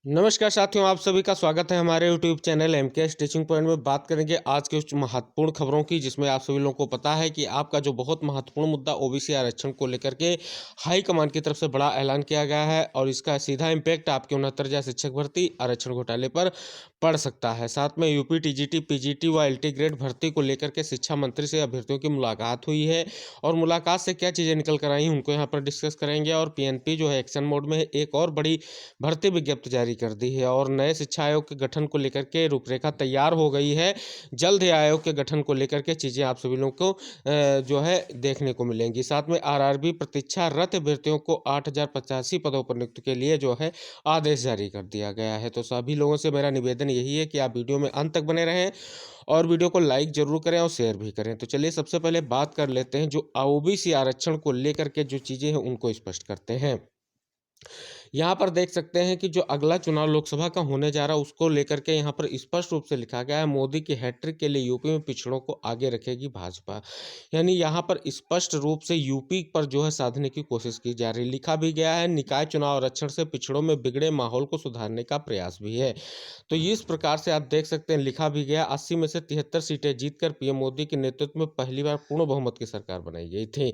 नमस्कार साथियों, आप सभी का स्वागत है हमारे YouTube channel MK teaching point में। बात करेंगे आज के कुछ महत्वपूर्ण खबरों की, जिसमें आप सभी लोगों को पता है कि आपका जो बहुत महत्वपूर्ण मुद्दा ओबीसी आरक्षण को लेकर के हाई कमान की तरफ से बड़ा ऐलान किया गया है और इसका सीधा इम्पैक्ट आपके 69,000 शिक्षक भर्ती आरक्षण घोटाले पर पड़ सकता है। साथ में यूपी टीजीटी पीजीटी व एलटी ग्रेड भर्ती को लेकर के शिक्षा मंत्री से अभ्यर्थियों की मुलाकात हुई है और मुलाकात से क्या चीज़ें निकल कर आई उनको यहाँ पर डिस्कस करेंगे। और पीएनपी जो है एक्शन मोड में है, एक और बड़ी भर्ती विज्ञप्ति जारी कर दी है और नए शिक्षा आयोग के गठन को लेकर के रूपरेखा तैयार हो गई है। जल्द ही आयोग के गठन को लेकर के चीज़ें आप सभी लोगों को जो है देखने को मिलेंगी। साथ में आरआरबी प्रतीक्षारत अभ्यर्थियों को 8,085 पदों पर नियुक्ति के लिए जो है आदेश जारी कर दिया गया है। तो सभी लोगों से मेरा निवेदन यही है कि आप वीडियो में अंत तक बने रहें और वीडियो को लाइक जरूर करें और शेयर भी करें। तो चलिए सबसे पहले बात कर लेते हैं जो ओबीसी आरक्षण को लेकर के जो चीज़ें हैं उनको स्पष्ट करते हैं। यहाँ पर देख सकते हैं कि जो अगला चुनाव लोकसभा का होने जा रहा है उसको लेकर के यहाँ पर स्पष्ट रूप से लिखा गया है, मोदी की हैट्रिक के लिए यूपी में पिछड़ों को आगे रखेगी भाजपा। यानी यहाँ पर स्पष्ट रूप से यूपी पर जो है साधने की कोशिश की जा रही। लिखा भी गया है, निकाय चुनाव आरक्षण से पिछड़ों में बिगड़े माहौल को सुधारने का प्रयास भी है। तो इस प्रकार से आप देख सकते हैं, लिखा भी गया 80 में से 73 सीटें जीतकर पीएम मोदी के नेतृत्व में पहली बार पूर्ण बहुमत की सरकार बनाई गई थी।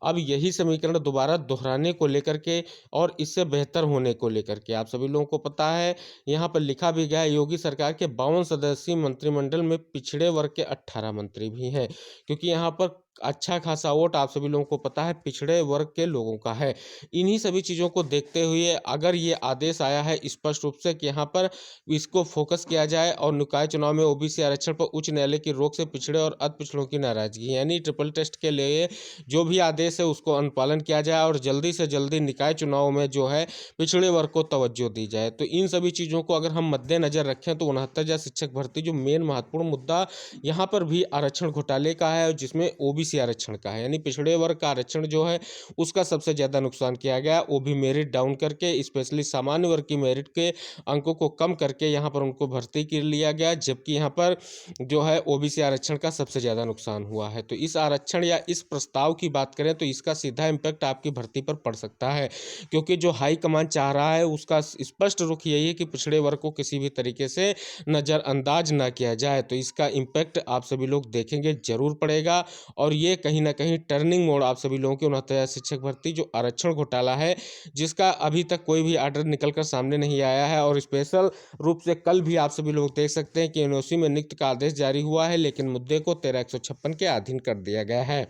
अब यही समीकरण दोबारा दोहराने को लेकर के और इससे बेहतर होने को लेकर के आप सभी लोगों को पता है, यहाँ पर लिखा भी गया है, योगी सरकार के 52 सदस्यीय मंत्रिमंडल में पिछड़े वर्ग के 18 मंत्री भी हैं, क्योंकि यहाँ पर अच्छा खासा वोट आप सभी लोगों को पता है पिछड़े वर्ग के लोगों का है। इन्हीं सभी चीज़ों को देखते हुए अगर ये आदेश आया है स्पष्ट रूप से कि यहाँ पर इसको फोकस किया जाए और निकाय चुनाव में ओबीसी आरक्षण पर उच्च न्यायालय की रोक से पिछड़े और अल्प पिछड़ों की नाराजगी, यानी ट्रिपल टेस्ट के लिए जो भी आदेश है उसको अनुपालन किया जाए और जल्दी से जल्दी निकाय चुनाव में जो है पिछड़े वर्ग को तवज्जो दी जाए। तो इन सभी चीज़ों को अगर हम मद्देनजर रखें तो 69,000 शिक्षक भर्ती जो मेन महत्वपूर्ण मुद्दा यहाँ पर भी आरक्षण घोटाले का है, जिसमें ओबीसी आरक्षण का है, यानी पिछड़े वर्ग का आरक्षण जो है उसका सबसे ज़्यादा नुकसान किया गया। वो भी मेरिट डाउन करके, स्पेशली सामान्य वर्ग की मेरिट के अंकों को कम करके यहाँ पर उनको भर्ती कर लिया गया, जबकि यहाँ पर जो है ओबीसी आरक्षण का सबसे ज़्यादा नुकसान हुआ है। तो इस आरक्षण या इस प्रस्ताव की बात करें तो इसका सीधा इम्पैक्ट आपकी भर्ती पर पड़ सकता है, क्योंकि जो हाई कमान चाह रहा है उसका स्पष्ट रुख यही है कि पिछड़े वर्ग को किसी भी तरीके से नज़रअंदाज ना किया जाए। तो इसका इम्पैक्ट आप सभी लोग देखेंगे जरूर पड़ेगा और ये कहीं ना कहीं टर्निंग मोड आप सभी लोगों की 69,000 शिक्षक भर्ती जो आरक्षण घोटाला है, जिसका अभी तक कोई भी आर्डर निकलकर सामने नहीं आया है। और स्पेशल रूप से कल भी आप सभी लोग देख सकते हैं कि एनओसी में नियुक्ति का आदेश जारी हुआ है, लेकिन मुद्दे को 13/156 के अधीन कर दिया गया है।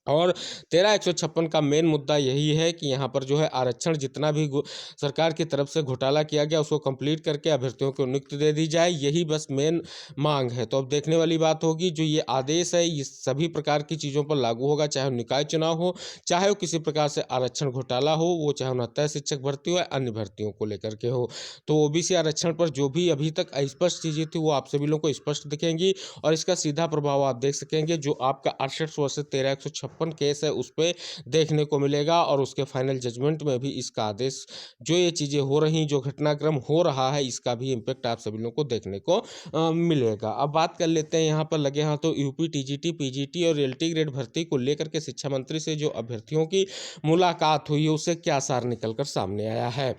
और 13/156 का मेन मुद्दा यही है कि यहाँ पर जो है आरक्षण जितना भी सरकार की तरफ से घोटाला किया गया उसको कंप्लीट करके अभ्यर्थियों को नियुक्ति दे दी जाए, यही बस मेन मांग है। तो अब देखने वाली बात होगी जो ये आदेश है ये सभी प्रकार की चीज़ों पर लागू होगा, चाहे वो निकाय चुनाव हो, चाहे वो किसी प्रकार से आरक्षण घोटाला हो, वो चाहे 69 शिक्षक भर्ती हो या अन्य भर्तियों को लेकर के हो। तो ओबीसी आरक्षण पर जो भी अभी तक अस्पष्ट चीज़ें थी वो आप सभी लोगों को स्पष्ट दिखेंगी और इसका सीधा प्रभाव आप देख सकेंगे जो आपका 68 से 13/156 केस है उस पर देखने को मिलेगा। और उसके फाइनल जजमेंट में भी इसका आदेश, जो ये चीज़ें हो रही, जो घटनाक्रम हो रहा है, इसका भी इम्पैक्ट आप सभी लोगों को देखने को मिलेगा। अब बात कर लेते हैं यहाँ पर लगे हाथों यूपी टीजीटी पीजीटी और एलटी ग्रेड भर्ती को लेकर के शिक्षा मंत्री से जो अभ्यर्थियों की मुलाकात हुई है उससे क्या सार निकलकर सामने आया है।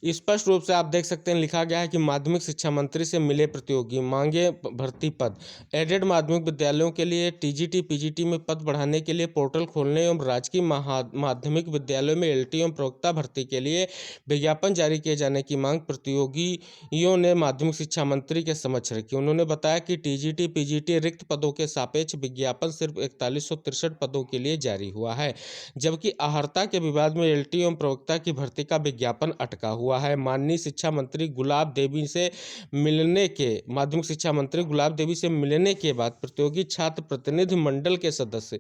स्पष्ट रूप से आप देख सकते हैं, लिखा गया है कि माध्यमिक शिक्षा मंत्री से मिले प्रतियोगी, मांगे भर्ती पद। एडेड माध्यमिक विद्यालयों के लिए टीजीटी पीजीटी में पद बढ़ाने के लिए पोर्टल खोलने एवं राजकीय माध्यमिक विद्यालयों में एलटी एवं प्रवक्ता भर्ती के लिए विज्ञापन जारी किए जाने की मांग प्रतियोगियों ने माध्यमिक शिक्षा मंत्री के समक्ष रखी। उन्होंने बताया कि टीजीटी पीजीटी रिक्त पदों के सापेक्ष विज्ञापन सिर्फ 4163 पदों के लिए जारी हुआ है, जबकि अहर्ता के विवाद में एलटी एवं प्रवक्ता की भर्ती का विज्ञापन अटका हुआ है। माननीय शिक्षा मंत्री गुलाब देवी से मिलने के माध्यमिक शिक्षा मंत्री गुलाब देवी से मिलने के बाद प्रतियोगी छात्र प्रतिनिधि मंडल के सदस्य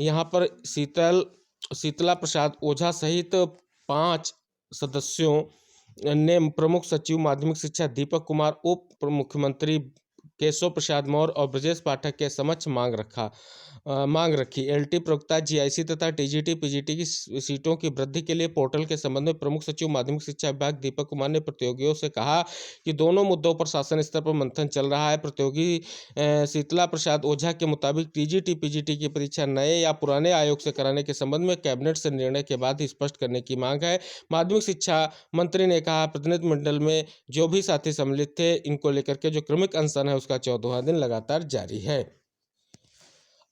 यहाँ पर शीतला प्रसाद ओझा सहित 5 सदस्यों ने प्रमुख सचिव माध्यमिक शिक्षा दीपक कुमार, उप मुख्यमंत्री केशव प्रसाद मौर्य और ब्रजेश पाठक के समक्ष मांग रखी। एलटी प्रवक्ता जीआईसी तथा टीजीटी पीजीटी की सीटों की वृद्धि के लिए पोर्टल के संबंध में प्रमुख सचिव माध्यमिक शिक्षा विभाग दीपक कुमार ने प्रतियोगियों से कहा कि दोनों मुद्दों पर शासन स्तर पर मंथन चल रहा है। प्रतियोगी शीतला प्रसाद ओझा के मुताबिक टीजीटी पीजीटी की परीक्षा नए या पुराने आयोग से कराने के संबंध में कैबिनेट से निर्णय के बाद ही स्पष्ट करने की मांग है। माध्यमिक शिक्षा मंत्री ने कहा, प्रतिनिधिमंडल में जो भी साथी सम्मिलित थे, इनको लेकर के जो क्रमिक अनशन है उसका 14वां दिन लगातार जारी है।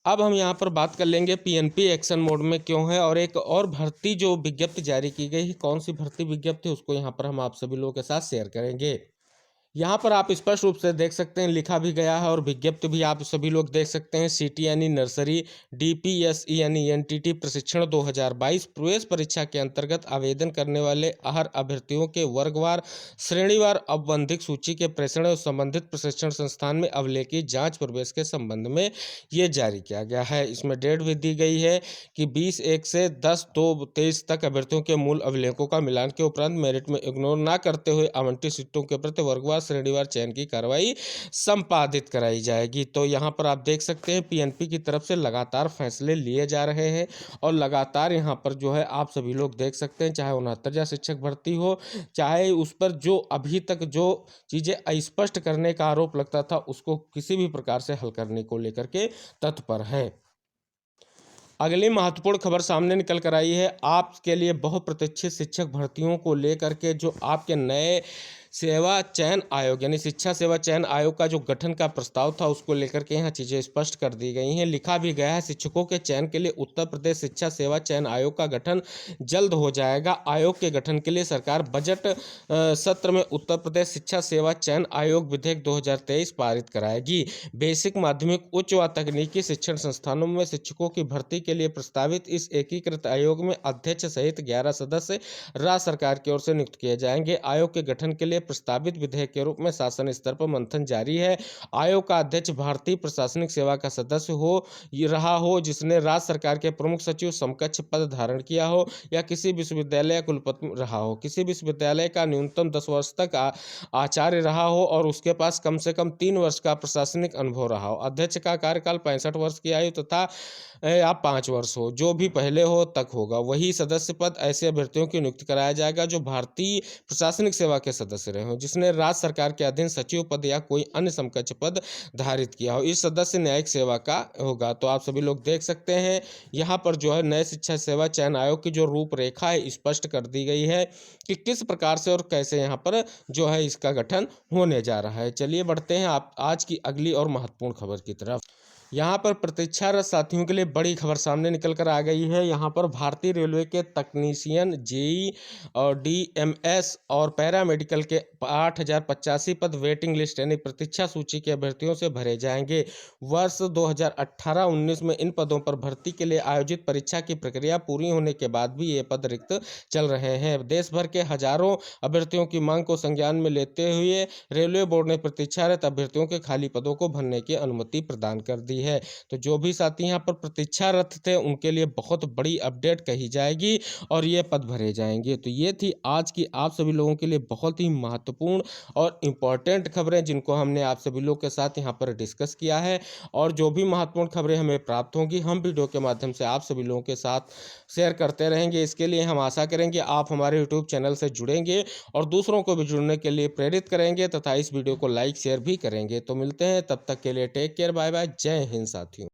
अब हम यहाँ पर बात कर लेंगे पीएनपी एक्शन मोड में क्यों है, और एक और भर्ती जो विज्ञप्ति जारी की गई है, कौन सी भर्ती विज्ञप्ति, उसको यहाँ पर हम आप सभी लोगों के साथ शेयर करेंगे। यहाँ पर आप स्पष्ट रूप से देख सकते हैं, लिखा भी गया है और विज्ञप्ति भी आप सभी लोग देख सकते हैं। सीटी यानी नर्सरी, डीपीएसई यानी एनटीटी प्रशिक्षण 2022 प्रवेश परीक्षा के अंतर्गत आवेदन करने वाले हर अभ्यर्थियों के वर्गवार श्रेणीवार औपबंधिक सूची के प्रेषण और संबंधित प्रशिक्षण संस्थान में अभिलेखी जांच प्रवेश के संबंध में ये जारी किया गया है। इसमें डेट भी दी गई है कि 20/1 से 10/2/23 तक अभ्यर्थियों के मूल अभिलेखों का मिलान के उपरांत मेरिट में इग्नोर न करते हुए आवंटित सीटों के प्रति वर्गवार श्रेणीवार चयन की कार्रवाई संपादित कराई जाएगी। तो यहाँ पर आप देख सकते हैं पीएनपी की तरफ से लगातार फैसले लिए जा रहे हैं और लगातार यहाँ पर जो है आप सभी लोग देख सकते हैं, चाहे 69 शिक्षक भर्ती हो, चाहे उस पर जो अभी तक जो चीज़ें अस्पष्ट करने का आरोप लगता था, उसको किसी भी प्रकार से हल करने को लेकर के तत्पर है। अगली महत्वपूर्ण खबर सामने निकल कर आई है, आपके लिए बहुप्रतीक्षित शिक्षक भर्तियों को लेकर के जो आपके नए सेवा चयन आयोग यानी शिक्षा सेवा चयन आयोग का जो गठन का प्रस्ताव था, उसको लेकर के यहाँ चीज़ें स्पष्ट कर दी गई हैं। लिखा भी गया है, शिक्षकों के चयन के लिए उत्तर प्रदेश शिक्षा सेवा चयन आयोग का गठन जल्द हो जाएगा। आयोग के गठन के लिए सरकार बजट सत्र में उत्तर प्रदेश शिक्षा सेवा चयन आयोग विधेयक 2023 पारित कराएगी। बेसिक, माध्यमिक, उच्च व तकनीकी शिक्षण संस्थानों में शिक्षकों की भर्ती के लिए प्रस्तावित इस एकीकृत आयोग में अध्यक्ष सहित 11 सदस्य राज्य सरकार की ओर से नियुक्त किए जाएंगे। आयोग के गठन के लिए प्रस्तावित विधेयक के रूप में शासन स्तर पर मंथन जारी है। आयोग का अध्यक्ष भारतीय प्रशासनिक सेवा का सदस्य रहा हो, जिसने राज्य सरकार के प्रमुख सचिव समकक्ष पद धारण किया हो या किसी विश्वविद्यालय कुलपति रहा हो, किसी विश्वविद्यालय का न्यूनतम 10 वर्ष तक आचार्य रहा हो और उसके पास कम से कम 3 वर्ष का प्रशासनिक अनुभव रहा हो। अध्यक्ष का कार्यकाल 65 वर्ष की आयु तथा या 5 वर्ष हो, जो भी पहले हो तक होगा। वही सदस्य पद ऐसे अभ्यर्थियों की नियुक्ति कराया जाएगा जो भारतीय प्रशासनिक सेवा के सदस्य रहे हो, जिसने राज्य सरकार के अधीन सचिव पद या कोई अन्य समकक्ष पद धारित किया हो। इस सदस्य न्यायिक सेवा का होगा। तो आप सभी लोग देख सकते हैं, यहाँ पर जो है नए शिक्षा सेवा चयन आयोग की जो रूपरेखा है स्पष्ट कर दी गई है कि किस प्रकार से और कैसे यहाँ पर जो है इसका गठन होने जा रहा है। चलिए बढ़ते हैं आप आज की अगली और महत्वपूर्ण खबर की तरफ। यहाँ पर प्रतीक्षारत साथियों के लिए बड़ी खबर सामने निकल कर आ गई है। यहाँ पर भारतीय रेलवे के तकनीशियन, जेई और डीएमएस और पैरामेडिकल के 8085 पद वेटिंग लिस्ट यानी प्रतीक्षा सूची के अभ्यर्थियों से भरे जाएंगे। वर्ष 2018-19 में इन पदों पर भर्ती के लिए आयोजित परीक्षा की प्रक्रिया पूरी होने के बाद भी ये पद रिक्त चल रहे हैं। देश भर के हजारों अभ्यर्थियों की मांग को संज्ञान में लेते हुए रेलवे बोर्ड ने प्रतीक्षारत अभ्यर्थियों के खाली पदों को भरने की अनुमति प्रदान कर दी है। तो जो भी साथी यहाँ पर प्रतीक्षारत थे, उनके लिए बहुत बड़ी अपडेट कही जाएगी और ये पद भरे जाएंगे। तो ये थी आज की आप सभी लोगों के लिए बहुत ही महत्वपूर्ण और इम्पॉर्टेंट खबरें, जिनको हमने आप सभी लोगों के साथ यहाँ पर डिस्कस किया है। और जो भी महत्वपूर्ण खबरें हमें प्राप्त होंगी, हम वीडियो के माध्यम से आप सभी लोगों के साथ शेयर करते रहेंगे। इसके लिए हम आशा करेंगे आप हमारे यूट्यूब चैनल से जुड़ेंगे और दूसरों को भी जुड़ने के लिए प्रेरित करेंगे तथा इस वीडियो को लाइक शेयर भी करेंगे। तो मिलते हैं, तब तक के लिए टेक केयर, बाय बाय, जय हिंद साथियों।